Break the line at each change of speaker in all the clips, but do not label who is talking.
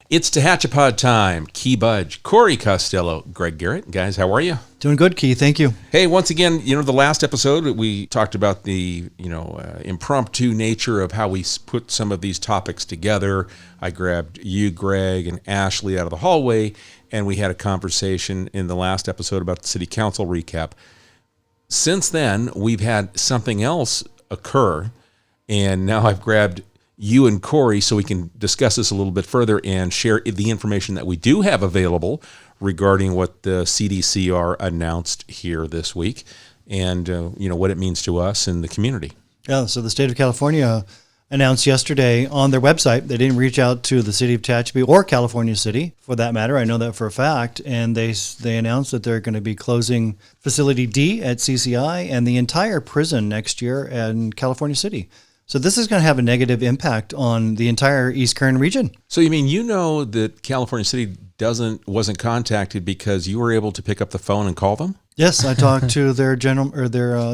It's Tehachapi time. Key Budge, Corey Costello, Greg Garrett. Guys, how are you?
Doing good, Key. Thank you.
Hey, once again, the last episode we talked about the, impromptu nature of how we put some of these topics together. I grabbed you, Greg, and Ashley out of the hallway, and we had a conversation in the last episode about the city council recap. Since then, we've had something else occur, and now I've grabbed you and Corey so we can discuss this a little bit further and share the information that we do have available regarding what the CDCR announced here this week and, what it means to us and the community.
Yeah, so the state of California announced yesterday on their website, they didn't reach out to the City of Tehachapi or California City for that matter. I know that for a fact. And they announced that they're going to be closing Facility D at CCI and the entire prison next year in California City. So this is going to have a negative impact on the entire East Kern region.
So you mean that California City wasn't contacted because you were able to pick up the phone and call them?
Yes, I talked to their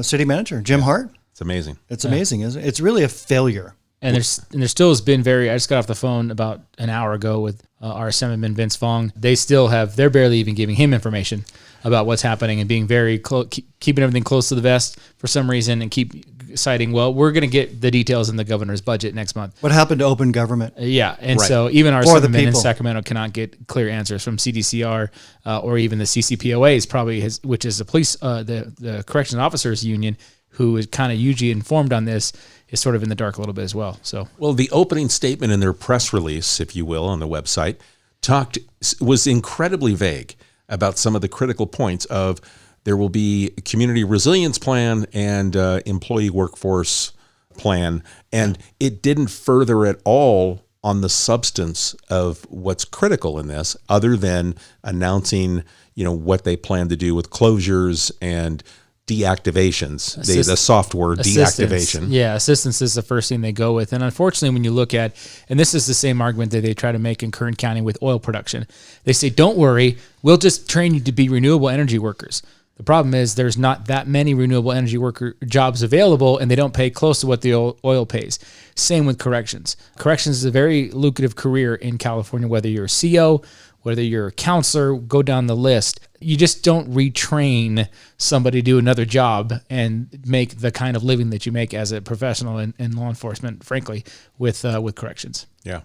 city manager, Jim Hart.
It's amazing.
It's amazing, isn't it? It's really a failure.
And there still has been I just got off the phone about an hour ago with our Assemblyman Vince Fong. They're barely even giving him information about what's happening and being very keeping everything close to the vest for some reason and keep citing, well, we're going to get the details in the governor's budget next month.
What happened to open government?
Yeah, and right. So even our Assemblyman in Sacramento cannot get clear answers from CDCR or even the CCPOAs, which is the police, the corrections officers union, who is kind of usually informed on this, is sort of in the dark a little bit as well. So,
well, the opening statement in their press release, if you will, on the website, was incredibly vague about some of the critical points of there will be a community resilience plan and employee workforce plan, and it didn't further at all on the substance of what's critical in this, other than announcing, what they plan to do with closures and deactivations, the software deactivation.
Yeah, assistance is the first thing they go with. And unfortunately, when you look at, and this is the same argument that they try to make in Kern County with oil production, they say, don't worry, we'll just train you to be renewable energy workers. The problem is there's not that many renewable energy worker jobs available, and they don't pay close to what the oil pays. Same with corrections. Corrections is a very lucrative career in California, whether you're a CO, whether you're a counselor, go down the list. You just don't retrain somebody to do another job and make the kind of living that you make as a professional in law enforcement, frankly, with corrections.
Yeah.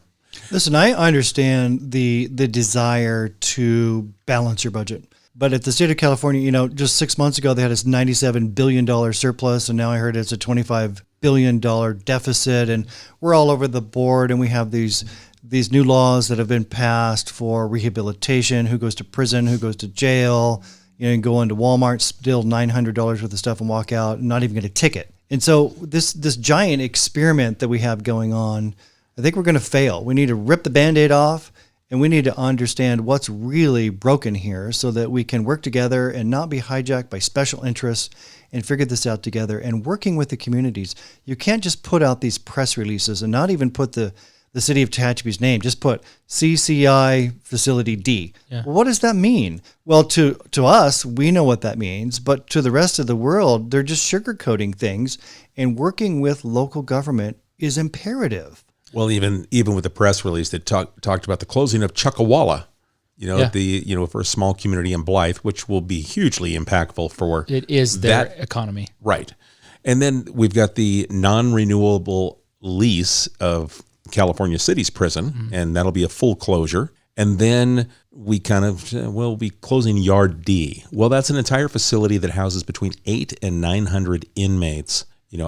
Listen, I understand the desire to balance your budget. But at the state of California, just 6 months ago, they had a $97 billion surplus, and now I heard it's a $25 billion deficit, and we're all over the board, and we have these new laws that have been passed for rehabilitation, who goes to prison, who goes to jail, and go into Walmart, steal $900 worth of stuff and walk out and not even get a ticket. And so this giant experiment that we have going on, I think we're going to fail. We need to rip the Band-Aid off, and we need to understand what's really broken here so that we can work together and not be hijacked by special interests and figure this out together and working with the communities. You can't just put out these press releases and not even put the City of Tehachapi's name, just put CCI Facility D. Yeah. Well, what does that mean? Well, to us, we know what that means, but to the rest of the world, they're just sugarcoating things, and working with local government is imperative.
Well, even with the press release that talked about the closing of Chuckawalla, for a small community in Blythe, which will be hugely impactful for
it is their economy.
Right. And then we've got the non-renewable lease of California City's prison, and that'll be a full closure. And then we we'll be closing Yard D. Well, that's an entire facility that houses between 800 and 900 inmates,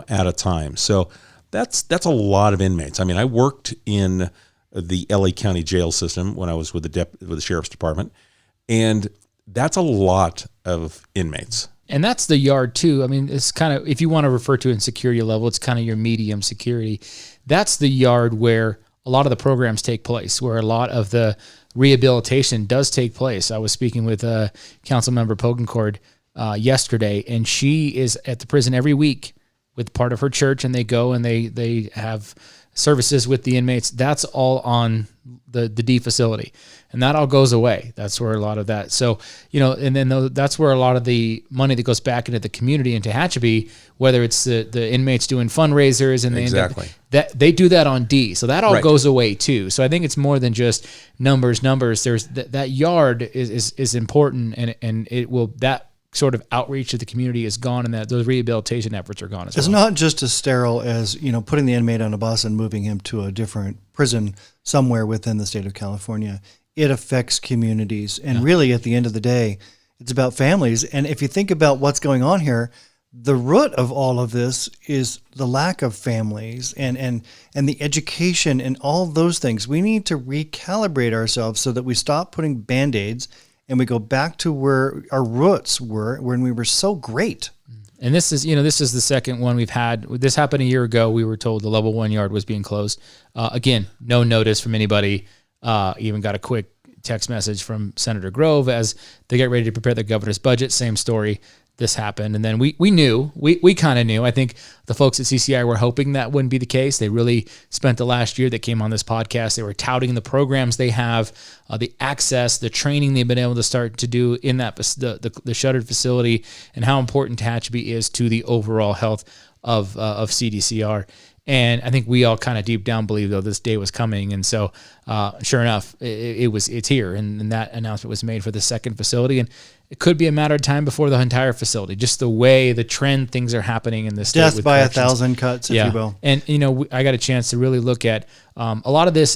at a time. So that's a lot of inmates. I mean, I worked in the LA County jail system when I was with the sheriff's department, and that's a lot of inmates.
And that's the yard too. I mean, it's kind of, if you want to refer to it in security level, it's kind of your medium security. That's the yard where a lot of the programs take place, where a lot of the rehabilitation does take place. I was speaking with Council Member Pogencord yesterday, and she is at the prison every week with part of her church, and they go and they have services with the inmates, that's all on the D facility, and that all goes away. That's where a lot of that. So, and then that's where a lot of the money that goes back into the community in Tehachapi, whether it's the inmates doing fundraisers and they do that on D. So that all goes away too. So I think it's more than just numbers. There's that yard is important, and it will, that sort of outreach to the community is gone, and that those rehabilitation efforts are gone as well.
It's not just as sterile as, putting the inmate on a bus and moving him to a different prison somewhere within the state of California. It affects communities. And really, at the end of the day, it's about families. And if you think about what's going on here, the root of all of this is the lack of families and the education and all those things. We need to recalibrate ourselves so that we stop putting Band-Aids and we go back to where our roots were when we were so great.
And this is the second one we've had. This happened a year ago. We were told the level 1 yard was being closed. Again, no notice from anybody. Even got a quick text message from Senator Grove as they get ready to prepare the governor's budget. Same story. This happened. And then we kind of knew. I think the folks at CCI were hoping that wouldn't be the case. They really spent the last year that came on this podcast. They were touting the programs they have, the access, the training they've been able to start to do in that the shuttered facility, and how important Tehachapi is to the overall health of CDCR. And I think we all kind of deep down believe, though, this day was coming. And so sure enough, it's here. And that announcement was made for the second facility. And it could be a matter of time before the entire facility, just the way, the trend things are happening in this state.
Death by 1,000 cuts, if you will.
And, I got a chance to really look at a lot of this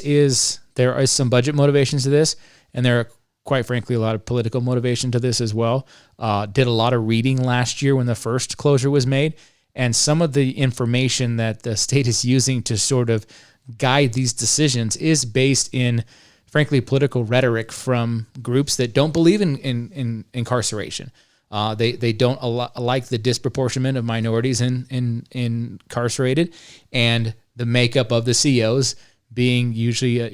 there is some budget motivations to this. And there are, quite frankly, a lot of political motivation to this as well. Did a lot of reading last year when the first closure was made. And some of the information that the state is using to sort of guide these decisions is based in, frankly, political rhetoric from groups that don't believe in incarceration. They don't like the disproportionment of minorities incarcerated, and the makeup of the COs being usually,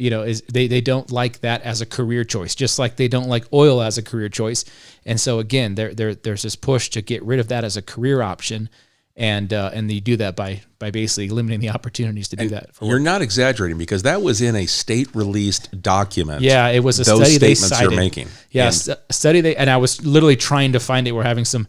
they don't like that as a career choice, just like they don't like oil as a career choice. And so again, there's this push to get rid of that as a career option. And you do that by basically limiting the opportunities to do that.
You're not exaggerating, because that was in a state-released document.
Yeah, it was a
those
study they
statements
cited.
You're making.
Yes, a study and I was literally trying to find it. We're having some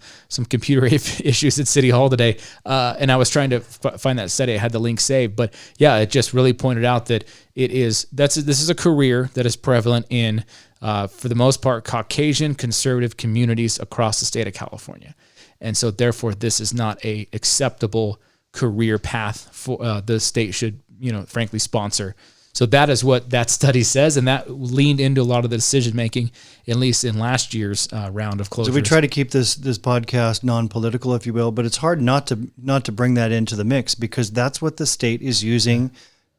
computer issues at City Hall today, and I was trying to find that study. I had the link saved, but yeah, it just really pointed out that this is a career that is prevalent in, for the most part, Caucasian conservative communities across the state of California. And so, therefore, this is not a acceptable career path for the state should, frankly, sponsor. So that is what that study says, and that leaned into a lot of the decision making, at least in last year's round of closures.
So we try to keep this podcast non-political, if you will, but it's hard not to bring that into the mix, because that's what the state is using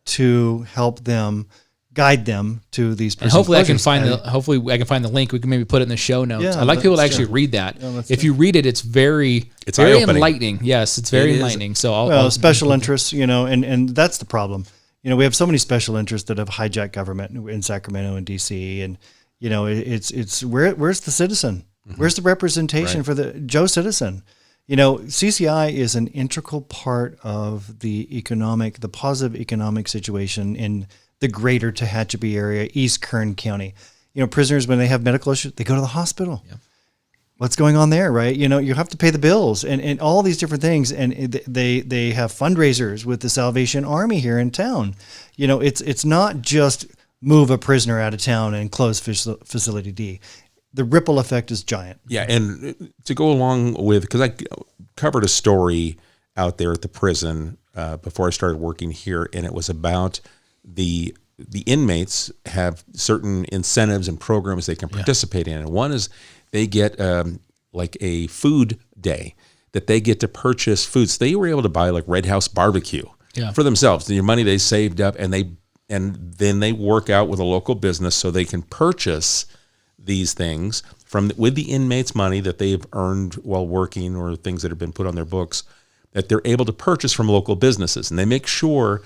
to help them, guide them to these.
And hopefully I can find the link. We can maybe put it in the show notes.
Yeah,
I'd like people to actually read that. If you read it, it's very enlightening. Yes, it's very enlightening. So I'll
special interests, and that's the problem. We have so many special interests that have hijacked government in Sacramento and DC, and it's where's the citizen? Mm-hmm. Where's the representation for the Joe citizen? CCI is an integral part of the positive economic situation in the greater Tehachapi area, East Kern County. Prisoners, when they have medical issues, they go to the hospital. Yeah. What's going on there, right? You have to pay the bills and all these different things. And they have fundraisers with the Salvation Army here in town. It's not just move a prisoner out of town and close Facility D. The ripple effect is giant.
Yeah, and to go along with, because I covered a story out there at the prison before I started working here, and it was about the inmates have certain incentives and programs they can participate in. And one is they get like a food day that they get to purchase foods. They were able to buy like Red House barbecue for themselves. The money they saved up, and then they work out with a local business so they can purchase these things with the inmates' money that they've earned while working, or things that have been put on their books, that they're able to purchase from local businesses. And they make sure,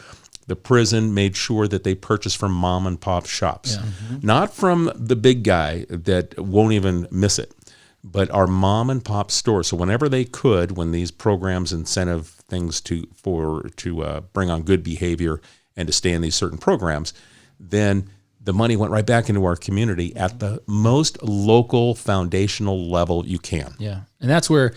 the prison made sure that they purchase from mom and pop shops, not from the big guy that won't even miss it, but our mom and pop stores. So whenever they could, when these programs, incentive things to bring on good behavior and to stay in these certain programs, then the money went right back into our community at the most local foundational level you can.
Yeah. And that's where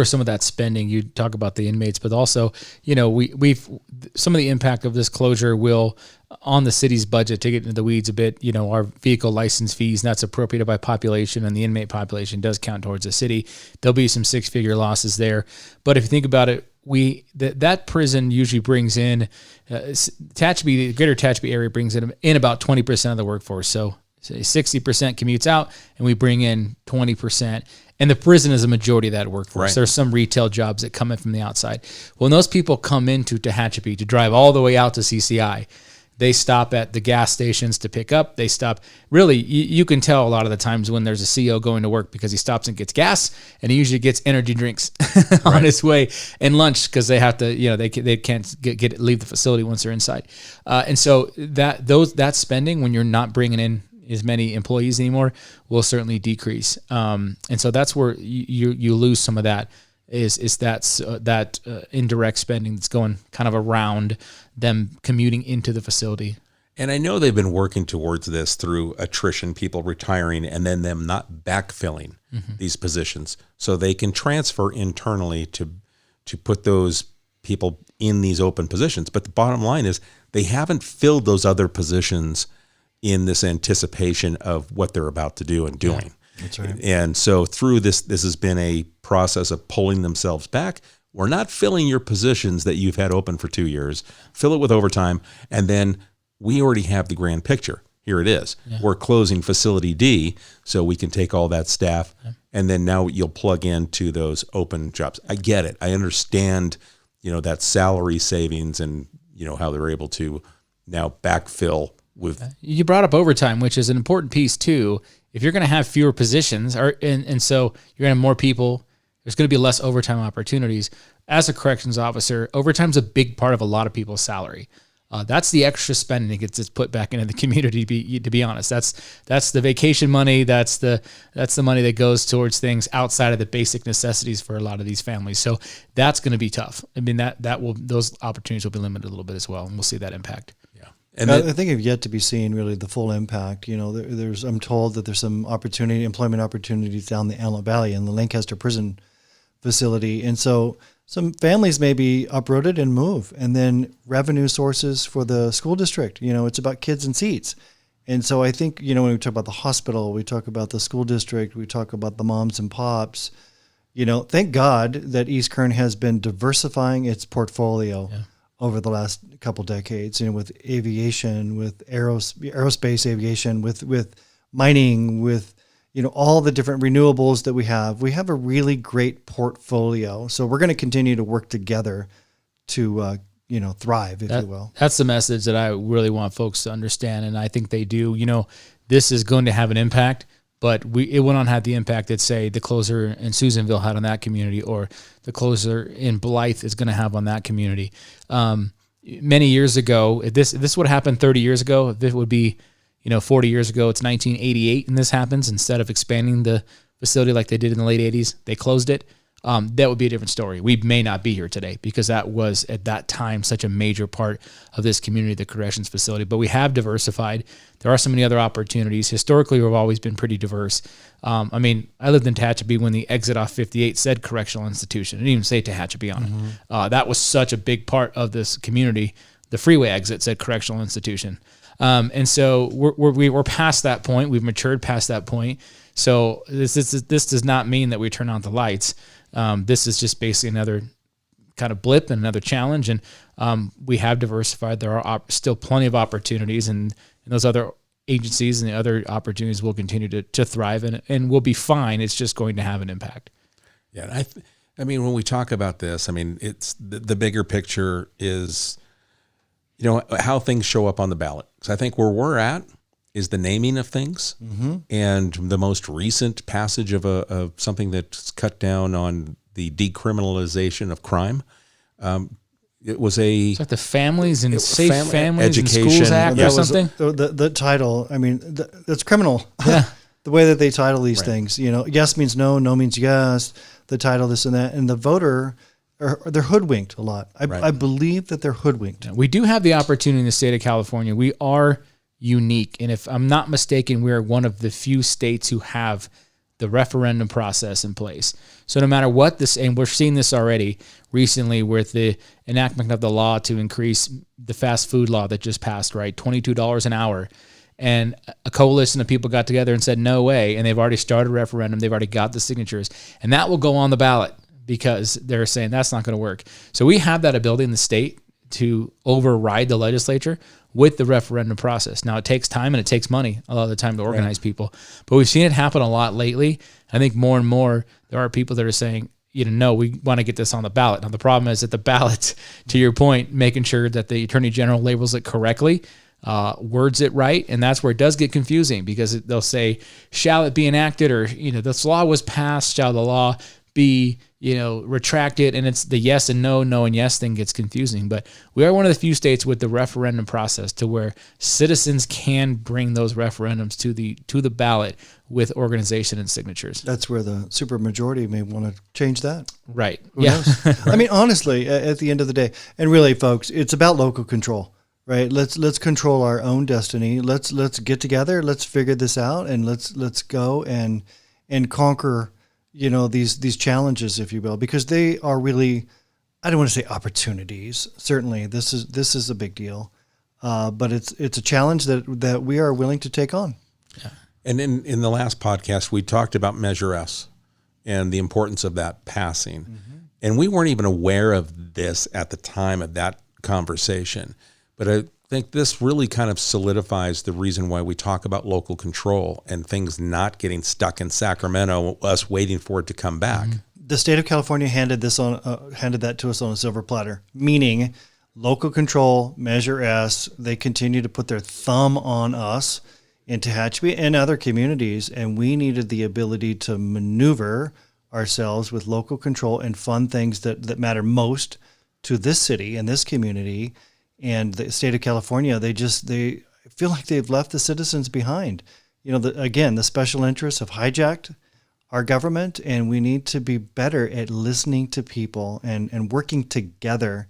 some of that spending, you talk about the inmates, but also, we've some of the impact of this closure will on the city's budget, to get into the weeds a bit, our vehicle license fees, and that's appropriated by population, and the inmate population does count towards the city. There'll be some 6-figure losses there. But if you think about it, that prison usually brings in Tehachapi, the greater Tehachapi area brings in about 20% of the workforce. So 60% commutes out, and we bring in 20%. And the prison is a majority of that workforce.
Right.
There's some retail jobs that come in from the outside. When those people come into Tehachapi to drive all the way out to CCI, they stop at the gas stations to pick up. They stop. Really, you can tell a lot of the times when there's a CO going to work because he stops and gets gas, and he usually gets energy drinks on his way and lunch because they have to, they can't leave the facility once they're inside. And so that spending, when you're not bringing in as many employees anymore, will certainly decrease. And so that's where you lose some of that. Is that indirect spending that's going kind of around them commuting into the facility.
And I know they've been working towards this through attrition, people retiring, and then them not backfilling these positions, so they can transfer internally to put those people in these open positions. But the bottom line is they haven't filled those other positions in this anticipation of what they're about to do and doing.
Yeah, that's right.
And so through this has been a process of pulling themselves back. We're not filling your positions that you've had open for 2 years. Fill it with overtime, and then we already have the grand picture. Here it is. Yeah. We're closing Facility D, so we can take all that staff, and then now you'll plug into those open jobs. I get it. I understand, that salary savings and, how they're able to now backfill with.
You brought up overtime, which is an important piece too. If you're going to have fewer positions, and so you're going to have more people, there's going to be less overtime opportunities. As a corrections officer, overtime's a big part of a lot of people's salary. That's the extra spending that gets put back into the community. To be honest, that's the vacation money. That's the money that goes towards things outside of the basic necessities for a lot of these families. So that's going to be tough. I mean, those opportunities will be limited a little bit as well, and we'll see that impact.
Yeah,
and I think I've yet to be seen really the full impact. I'm told that there's some employment opportunities down the Antelope Valley in the Lancaster Prison facility, and so some families may be uprooted and move, and then revenue sources for the school district. It's about kids and seats. And so I think, when we talk about the hospital, we talk about the school district, we talk about the moms and pops, thank God that East Kern has been diversifying its portfolio over the last couple decades, with aviation, with aerospace aviation, with mining, with all the different renewables that we have a really great portfolio. So we're going to continue to work together to, thrive, if you will.
That's the message that I really want folks to understand. And I think they do. This is going to have an impact, but it will not have the impact that, say, the closure in Susanville had on that community, or the closure in Blythe is going to have on that community. Many years ago, if this would have happened 30 years ago, if it would be, 40 years ago, it's 1988, and this happens, instead of expanding the facility like they did in the late 80s, they closed it. That would be a different story. We may not be here today because that was, at that time, such a major part of this community, the corrections facility. But we have diversified. There are so many other opportunities. Historically, we've always been pretty diverse. I lived in Tehachapi when the exit off 58 said correctional institution. It didn't even say Tehachapi on it. That was such a big part of this community. The freeway exit said correctional institution. And so we're past that point. We've matured past that point. So this does not mean that we turn on the lights. This is just basically another kind of blip and another challenge. And we have diversified. There are still plenty of opportunities, and those other agencies and the other opportunities will continue to thrive, and we'll be fine. It's just going to have an impact.
Yeah. When we talk about this, it's the bigger picture is, how things show up on the ballot. So I think where we're at is the naming of things, and the most recent passage of something that's cut down on the decriminalization of crime. It was
it's like the Families and Safe Families
Education
and Schools Act or something.
The title, that's criminal.
Yeah.
The way that they title these things, yes means no, no means yes, the title, this and that. And the voter they're hoodwinked a lot. I believe that they're hoodwinked.
We do have the opportunity in the state of California. We are unique. And if I'm not mistaken, we are one of the few states who have the referendum process in place. So no matter what this, and we're seeing this already recently with the enactment of the law to increase the fast food law that just passed, right? $22 an hour. And a coalition of people got together and said, no way. And they've already started a referendum. They've already got the signatures. And that will go on the ballot because they're saying that's not going to work. So we have that ability in the state to override the legislature with the referendum process. Now, it takes time and it takes money a lot of the time to organize people. But we've seen it happen a lot lately. I think more and more there are people that are saying, no, we want to get this on the ballot. Now, the problem is that the ballot, to your point, making sure that the Attorney General labels it correctly, words it right, and that's where it does get confusing because they'll say, shall it be enacted, or this law was passed, shall the law be retracted, and it's the yes and no and yes thing gets confusing. But we are one of the few states with the referendum process to where citizens can bring those referendums to the ballot with organization and signatures.
That's where the supermajority may want to change that.
Right.
Who knows? Right. I mean, honestly, at the end of the day, and really, folks, it's about local control. Right. Let's control our own destiny. Let's get together. Let's figure this out, and let's go and conquer, these challenges, if you will, because they are really, I don't want to say opportunities. Certainly, this is a big deal, but it's a challenge that we are willing to take on.
Yeah. And in the last podcast, we talked about Measure S and the importance of that passing, and we weren't even aware of this at the time of that conversation. But I think this really kind of solidifies the reason why we talk about local control and things not getting stuck in Sacramento, us waiting for it to come back.
The state of California handed that to us on a silver platter, meaning local control, Measure S. They continue to put their thumb on us in Tehachapi and other communities, and we needed the ability to maneuver ourselves with local control and fund things that matter most to this city and this community. And the state of California, they feel like they've left the citizens behind. The special interests have hijacked our government, and we need to be better at listening to people and working together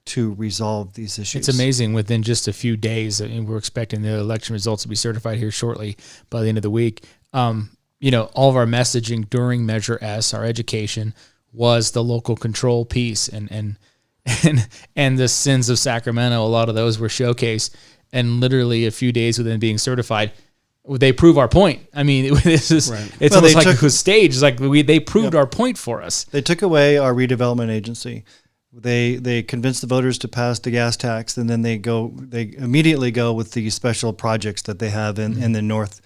to resolve these issues.
It's amazing. Within just a few days, and we're expecting the election results to be certified here shortly by the end of the week. All of our messaging during Measure S, our education, was the local control piece, and the sins of Sacramento, a lot of those were showcased, and literally a few days within being certified, they prove our point. I mean, it's almost like it was staged. It's like they proved our point for us.
They took away our redevelopment agency. They convinced the voters to pass the gas tax, and then they immediately go with the special projects that they have in the north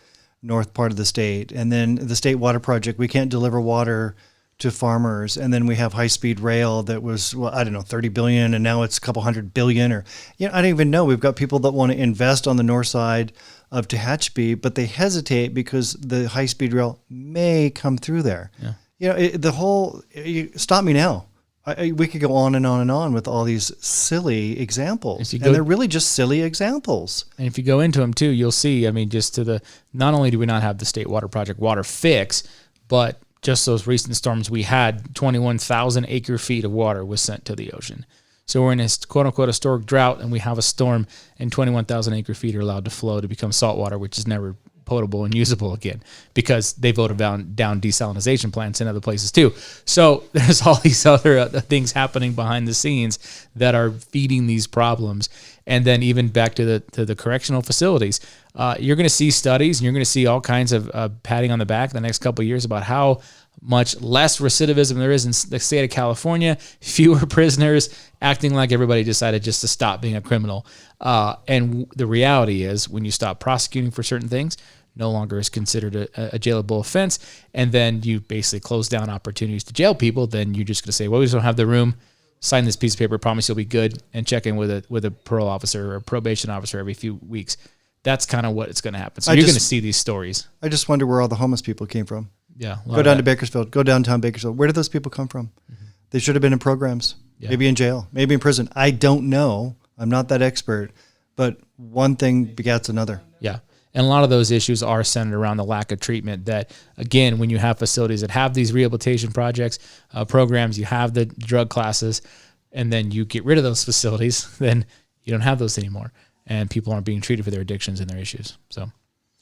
part of the state, and then the state water project. We can't deliver water to farmers, and then we have high-speed rail that was, $30 billion, and now it's a couple $100 billion, or I don't even know. We've got people that want to invest on the north side of Tehachapi, but they hesitate because the high-speed rail may come through there. Yeah. Stop me now. We could go on and on and on with all these silly examples, and they're really just silly examples.
And if you go into them too, you'll see. I mean, not only do we not have the state water project water fix, but just those recent storms we had, 21,000 acre feet of water was sent to the ocean. So we're in a quote-unquote historic drought, and we have a storm, and 21,000 acre feet are allowed to flow to become salt water, which is never potable and usable again because they voted down desalinization plants in other places too. So there's all these other things happening behind the scenes that are feeding these problems. And then even back to the correctional facilities, you're going to see studies, and you're going to see all kinds of patting on the back the next couple of years about how much less recidivism there is in the state of California, fewer prisoners, acting like everybody decided just to stop being a criminal. And the reality is, when you stop prosecuting for certain things, no longer is considered a jailable offense, and then you basically close down opportunities to jail people, then you're just going to say, well, we just don't have the room. Sign this piece of paper, promise you'll be good, and check in with a parole officer or a probation officer every few weeks. That's kind of what it's going to happen. So you're going to see these stories.
I just wonder where all the homeless people came from.
Yeah.
Go down to Bakersfield. Go downtown Bakersfield. Where did those people come from? Mm-hmm. They should have been in programs, maybe in jail, maybe in prison. I don't know. I'm not that expert, but one thing begets another.
Yeah. And a lot of those issues are centered around the lack of treatment that, again, when you have facilities that have these rehabilitation projects, programs, you have the drug classes, and then you get rid of those facilities, then you don't have those anymore. And people aren't being treated for their addictions and their issues. So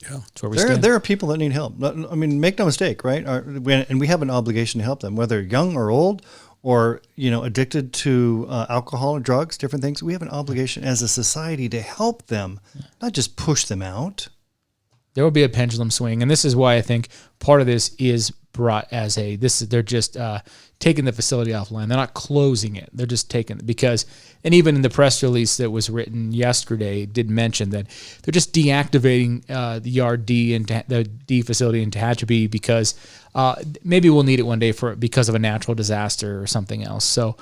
that's where we stand.
There are people that need help. I mean, make no mistake, right? And we have an obligation to help them, whether young or old, or, addicted to alcohol or drugs, different things. We have an obligation as a society to help them, not just push them out.
There will be a pendulum swing. And this is why I think part of this is brought as they're just taking the facility offline. They're not closing it. They're just taking it because, and even in the press release that was written yesterday, did mention that they're just deactivating the Yard D and the D facility in Tehachapi because maybe we'll need it one day because of a natural disaster or something else. So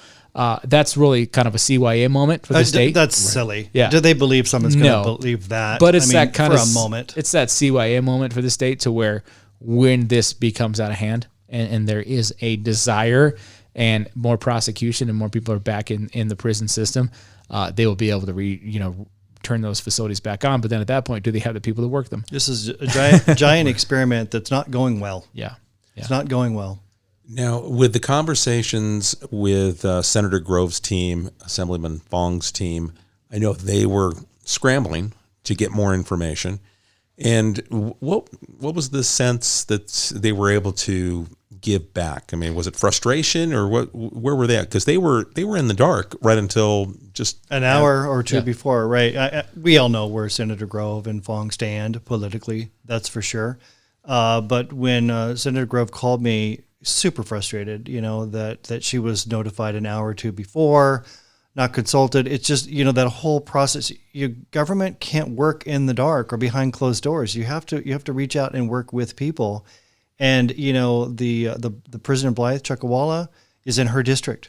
that's really kind of a CYA moment for the state.
That's silly.
Yeah.
Do they believe someone's going to believe that?
But it's that kind
for
of
a moment.
It's that CYA moment for the state to where when this becomes out of hand and there is a desire and more prosecution and more people are back in the prison system, they will be able to turn those facilities back on. But then at that point, do they have the people to work them?
This is a giant experiment that's not going well.
Yeah.
It's not going well.
Now, with the conversations with Senator Grove's team, Assemblyman Fong's team, I know they were scrambling to get more information. And what was the sense that they were able to give back? I mean, was it frustration or what? Where were they at? Because they were in the dark right until just
an hour or two before, right? We all know where Senator Grove and Fong stand politically, that's for sure. But when Senator Grove called me, super frustrated, that she was notified an hour or two before, not consulted. It's just, that whole process. Your government can't work in the dark or behind closed doors. You have to reach out and work with people. And, the prison in Blythe, Chuckawalla, is in her district.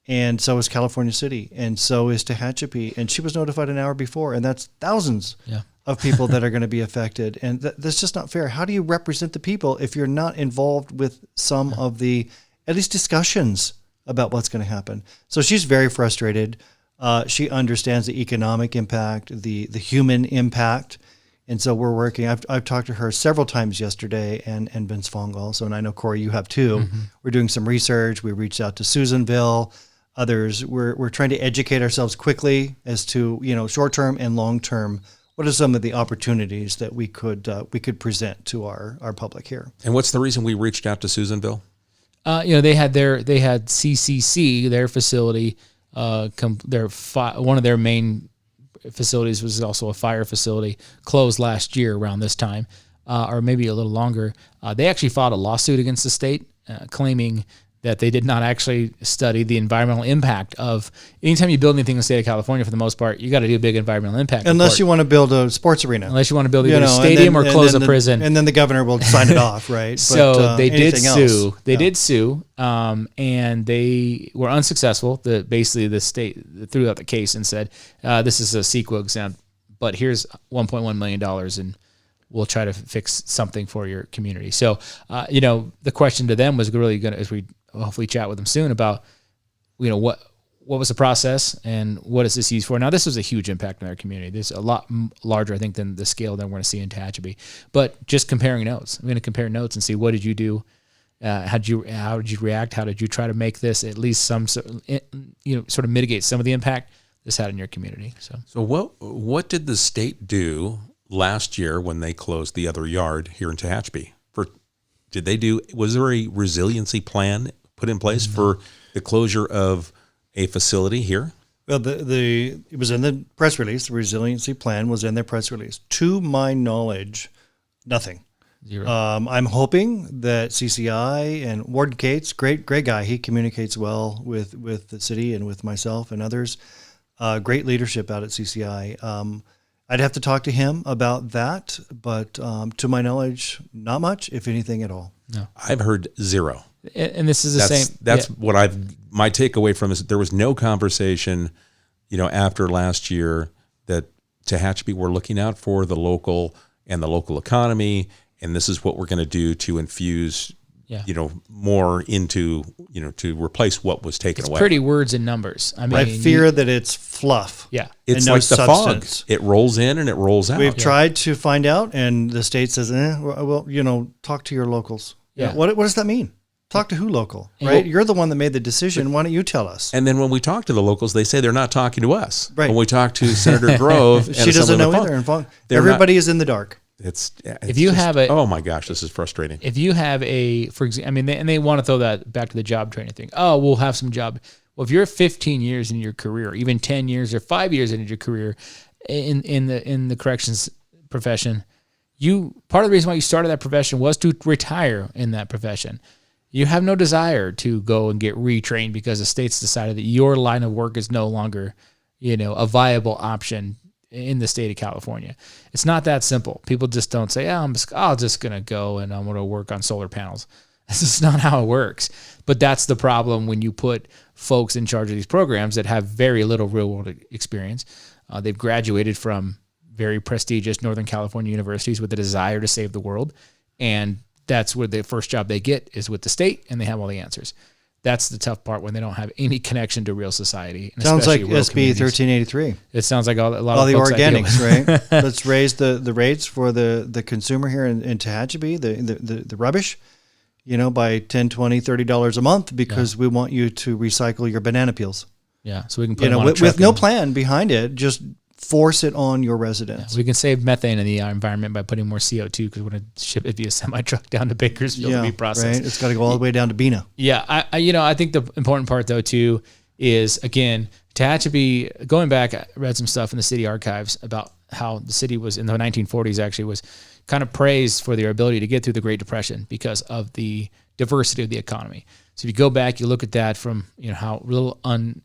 And so is California City. And so is Tehachapi. And she was notified an hour before. And that's thousands of people that are going to be affected. And that's just not fair. How do you represent the people if you're not involved with some of the, at least discussions about what's going to happen? So she's very frustrated. She understands the economic impact, the human impact. And so we're working. I've talked to her several times yesterday and Vince Fong also. And I know, Corey, you have too. Mm-hmm. We're doing some research. We reached out to Susanville, others. We're trying to educate ourselves quickly as to, short-term and long-term. What are some of the opportunities that we could present to our public here?
And what's the reason we reached out to Susanville?
They had CCC, their facility. One of their main facilities was also a fire facility, closed last year around this time, or maybe a little longer. They actually filed a lawsuit against the state, claiming that they did not actually study the environmental impact of anytime you build anything in the state of California, for the most part, you got to do a big environmental impact.
Unless you want to build a sports arena.
Unless you want to build either a stadium or close a prison.
And then the governor will sign it off, right?
So they did sue. They did sue, and they were unsuccessful. Basically, the state threw out the case and said, this is a CEQA exempt, but here's $1.1 million and we'll try to fix something for your community. So, the question to them was really going to, as we hopefully chat with them soon about, what was the process and what is this used for? Now, this was a huge impact on our community. This is a lot larger, I think, than the scale that we're going to see in Tehachapi. But just comparing notes, I'm going to compare notes and see what did you do, how did you react, how did you try to make this at least some sort of mitigate some of the impact this had in your community. So
what did the state do last year when they closed the other yard here in Tehachapi? Was there a resiliency plan put in place for the closure of a facility here?
Well, it was in the press release. The resiliency plan was in their press release. To my knowledge, nothing.
Zero.
I'm hoping that CCI and Warden Cates, great guy. He communicates well with the city and with myself and others. Great leadership out at CCI. I'd have to talk to him about that, but to my knowledge, not much, if anything at all.
No, I've heard zero.
And this is the same.
That's what my takeaway from this. There was no conversation, after last year that Tehachapi were looking out for the local and the local economy, and this is what we're going to do to infuse,
Yeah.
more into, to replace what was taken away.
Pretty words and numbers. I mean,
I fear that it's fluff.
Yeah.
It's
no
like the
substance.
fog. It rolls in and it rolls out.
We've tried to find out, and the state says, well, talk to your locals.
Yeah.
What does that mean? Talk to who local, right? You're the one that made the decision. Why don't you tell us?
And then when we talk to the locals, they say they're not talking to us.
Right.
When we talk to Senator Grove,
she doesn't know either. Everybody is in the dark.
If
you have
oh my gosh, this is frustrating.
If you have for example, they want to throw that back to the job training thing. Oh, we'll have some job. Well, if you're 15 years in your career, even 10 years or 5 years into your career in the corrections profession, part of the reason why you started that profession was to retire in that profession. You have no desire to go and get retrained because the state's decided that your line of work is no longer, a viable option in the state of California. It's not that simple. People just don't say, I'm just going to go and I'm going to work on solar panels. This is not how it works. But that's the problem when you put folks in charge of these programs that have very little real world experience. They've graduated from very prestigious Northern California universities with a desire to save the world. And that's where the first job they get is with the state, and they have all the answers. That's the tough part when they don't have any connection to real society. And
sounds like
SB
1383.
It sounds like a lot
all
of
the
folks
organics, right? Let's raise the rates for the consumer here in Tehachapi, the rubbish, by $10, $20, $30 a month because we want you to recycle your banana peels.
Yeah, so we can put them on a truck
with no plan behind it, just force it on your residents.
We can save methane in the environment by putting more CO2 because we're going to ship it via semi-truck down to Bakersfield to be processed.
Right. It's got to go all the way down to Bena.
Yeah, I think the important part though too is, again, Tehachapi, going back, I read some stuff in the city archives about how the city was in the 1940s actually was kind of praised for their ability to get through the Great Depression because of the diversity of the economy. So if you go back, you look at that from how little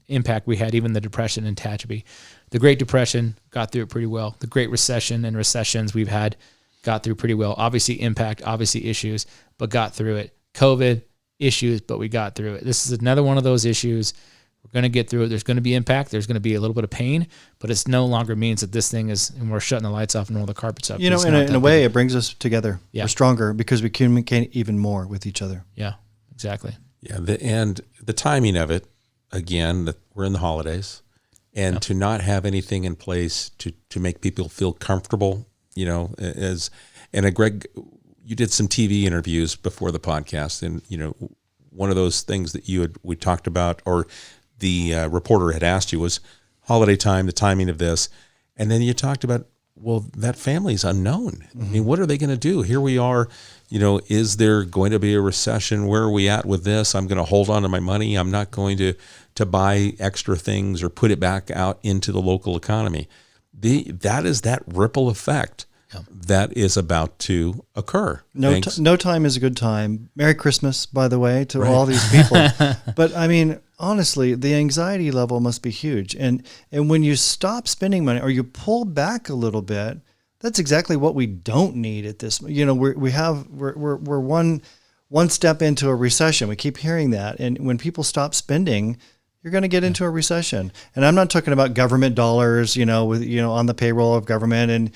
impact we had, even the Depression in Tehachapi. The Great Depression got through it pretty well. The Great Recession and recessions we've had got through pretty well. Obviously impact, obviously issues, but got through it. COVID, issues, but we got through it. This is another one of those issues. We're going to get through it. There's going to be impact. There's going to be a little bit of pain, but it's no longer means that this thing is, and we're shutting the lights off and roll the carpets up.
In a way, it brings us together. Yeah. We're stronger because we communicate even more with each other.
Yeah, exactly.
Yeah, and the timing of it, again, we're in the holidays. And to not have anything in place to make people feel comfortable, Greg, you did some TV interviews before the podcast, and one of those things that we talked about, or the reporter had asked you, was holiday time, the timing of this, and then you talked about, well, that family's unknown. Mm-hmm. I mean, what are they going to do? Here we are. Is there going to be a recession? Where are we at with this? I'm going to hold on to my money. I'm not going to buy extra things or put it back out into the local economy. That is that ripple effect that is about to occur.
No time is a good time. Merry Christmas, by the way, to all these people. But I mean, honestly, the anxiety level must be huge. And when you stop spending money or you pull back a little bit, that's exactly what we don't need at this. We're one step into a recession. We keep hearing that. And when people stop spending, you're going to get into a recession. And I'm not talking about government dollars, on the payroll of government and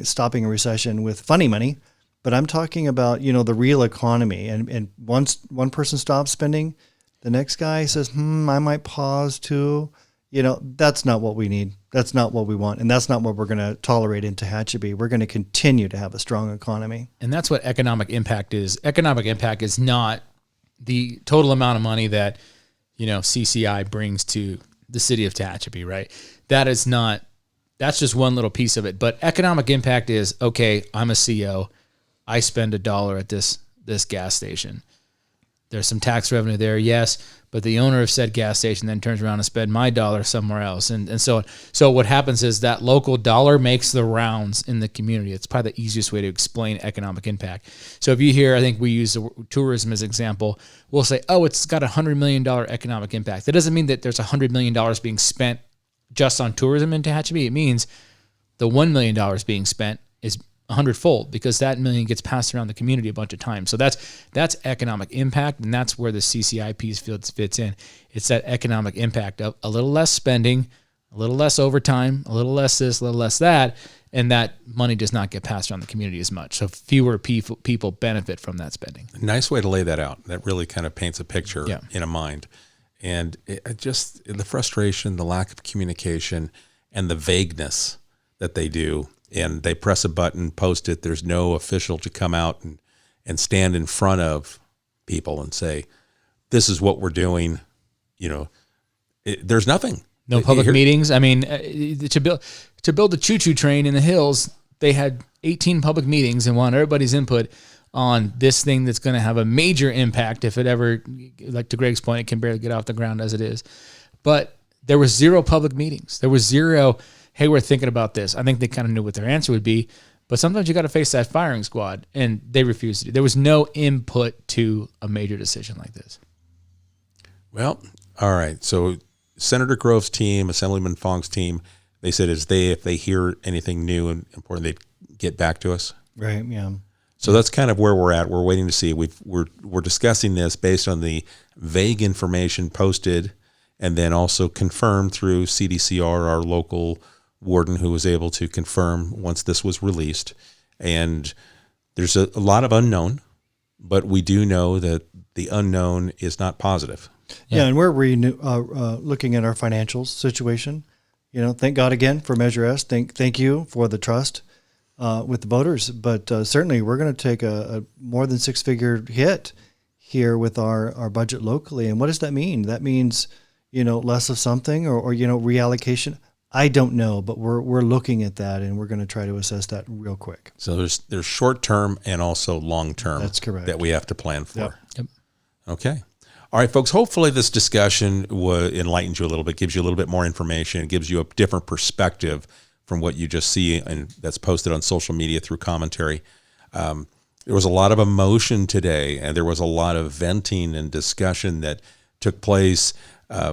stopping a recession with funny money. But I'm talking about, the real economy. And once one person stops spending, the next guy says, I might pause too. That's not what we need. That's not what we want. And that's not what we're going to tolerate in Tehachapi. We're going to continue to have a strong economy.
And that's what economic impact is. Economic impact is not the total amount of money that, CCI brings to the city of Tehachapi, right? That's just one little piece of it. But economic impact is, okay, I'm a CO. I spend $1 at this gas station. There's some tax revenue there, yes, but the owner of said gas station then turns around and spends my $1 somewhere else. And so what happens is that local dollar makes the rounds in the community. It's probably the easiest way to explain economic impact. So if you hear, I think we use tourism as an example, we'll say, it's got $100 million economic impact. That doesn't mean that there's $100 million being spent just on tourism in Tehachapi. It means the $1 million being spent is 100-fold because that million gets passed around the community a bunch of times. So that's economic impact, and that's where the CCI piece fits in. It's that economic impact of a little less spending, a little less overtime, a little less this, a little less that, and that money does not get passed around the community as much. So fewer people benefit from that spending.
Nice way to lay that out. That really kind of paints a picture
Yeah.
in a mind. And it just the frustration, the lack of communication, and the vagueness that they do. And they press a button, post it. There's no official to come out and stand in front of people and say, this is what we're doing. There's nothing.
No public meetings. I mean, to build a choo-choo train in the hills, they had 18 public meetings and wanted everybody's input on this thing that's going to have a major impact if it ever, like to Greg's point, it can barely get off the ground as it is. But there was zero public meetings. There was zero, hey, we're thinking about this. I think they kind of knew what their answer would be. But sometimes you got to face that firing squad, and they refused to do. There was no input to a major decision like this.
Well, all right. So Senator Grove's team, Assemblyman Fong's team, they said if they hear anything new and important, they'd get back to us.
Right. Yeah.
So that's kind of where we're at. We're waiting to see. We're discussing this based on the vague information posted and then also confirmed through CDCR, our local warden, who was able to confirm once this was released. And there's a lot of unknown, but we do know that the unknown is not positive.
Yeah, and we're looking at our financial situation. Thank God again for Measure S. Thank you for the trust with the voters. But certainly we're going to take a more than six-figure hit here with our budget locally. And what does that mean? That means, less of something or reallocation. I don't know, but we're looking at that, and we're going to try to assess that real quick.
So there's short-term and also long-term.
That's correct.
That we have to plan for.
Yep.
Okay. All right, folks, hopefully this discussion enlightens you a little bit, gives you a little bit more information, gives you a different perspective from what you just see and that's posted on social media through commentary. There was a lot of emotion today, and there was a lot of venting and discussion that took place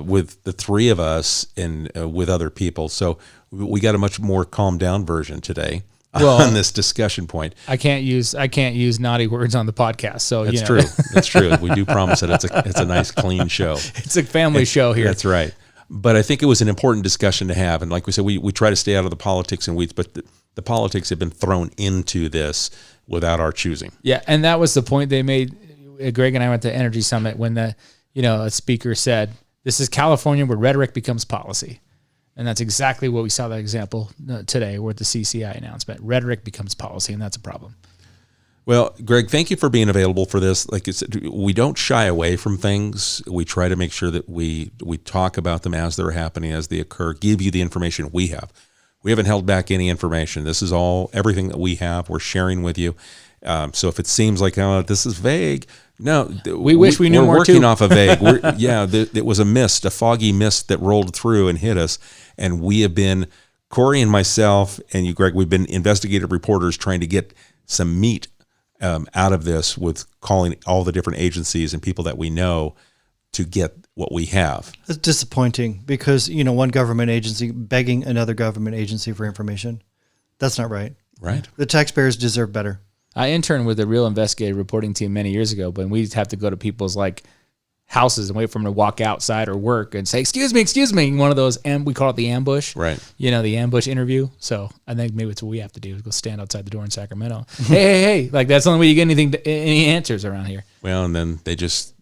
with the three of us and with other people. So we got a much more calmed down version today. On this discussion point,
I can't use naughty words on the podcast. So
that's true. That's true. We do promise that it's a nice, clean show.
It's a family show here.
That's right. But I think it was an important discussion to have. And like we said, we try to stay out of the politics and weeds, but the politics have been thrown into this without our choosing.
Yeah, and that was the point they made. Greg and I went to Energy Summit when a speaker said, "This is California where rhetoric becomes policy." And that's exactly what we saw that example today with the CCI announcement. Rhetoric becomes policy, and that's a problem.
Well, Greg, thank you for being available for this. Like I said, we don't shy away from things. We try to make sure that we talk about them as they're happening, as they occur, give you the information we have. We haven't held back any information. This is everything that we have. We're sharing with you. So if it seems like, this is vague, no,
we wish we knew more too.
We're working off of vague. It was a foggy mist that rolled through and hit us. And we have been, Corey and myself and you, Greg, we've been investigative reporters trying to get some meat out of this with calling all the different agencies and people that we know to get what we have.
It's disappointing because, one government agency begging another government agency for information. That's not right.
Right.
The taxpayers deserve better.
I interned with a real investigative reporting team many years ago, but we'd have to go to people's houses and wait for them to walk outside or work and say, excuse me, one of those, and we call it the ambush.
Right.
The ambush interview. So I think maybe it's what we have to do is go stand outside the door in Sacramento. hey, that's the only way you get any answers around here.
Well, and then they just,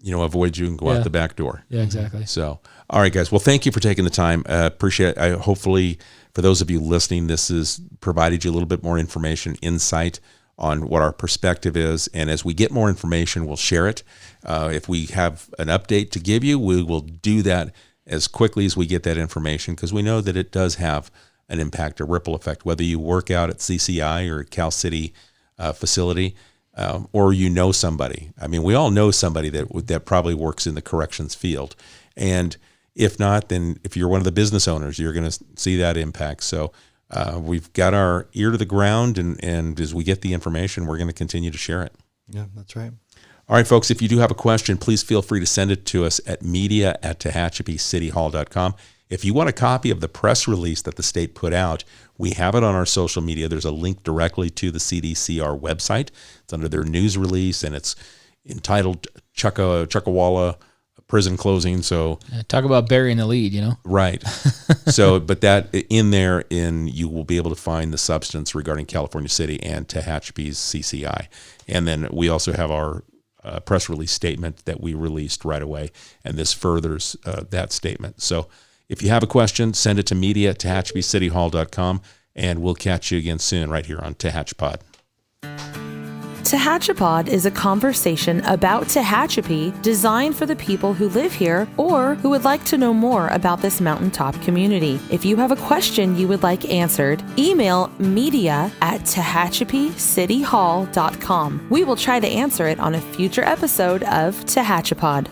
avoid you and go out the back door.
Yeah, exactly.
So, all right, guys. Well, thank you for taking the time. Appreciate it. Hopefully for those of you listening, this has provided you a little bit more information, insight on what our perspective is. And as we get more information, we'll share it. If we have an update to give you, we will do that as quickly as we get that information because we know that it does have an impact, a ripple effect, whether you work out at CCI or at Cal City facility or somebody. I mean, we all know somebody that probably works in the corrections field. And if not, then if you're one of the business owners, you're going to see that impact. So we've got our ear to the ground, and as we get the information, we're going to continue to share it.
Yeah, that's right.
All right, folks, if you do have a question, please feel free to send it to us at media@tehachapicityhall.com. If you want a copy of the press release that the state put out, we have it on our social media. There's a link directly to the CDCR website. It's under their news release, and it's entitled Chuckawalla prison closing. So
talk about burying the lead,
right. So, but that in there, you will be able to find the substance regarding California City and Tehachapi's CCI. And then we also have our press release statement that we released right away, and this furthers that statement. So if you have a question, send it to media@TehachapiCityHall.com, and we'll catch you again soon right here on Tehachapod.
Tehachapod is a conversation about Tehachapi designed for the people who live here or who would like to know more about this mountaintop community. If you have a question you would like answered, email media@TehachapiCityHall.com. We will try to answer it on a future episode of Tehachapod.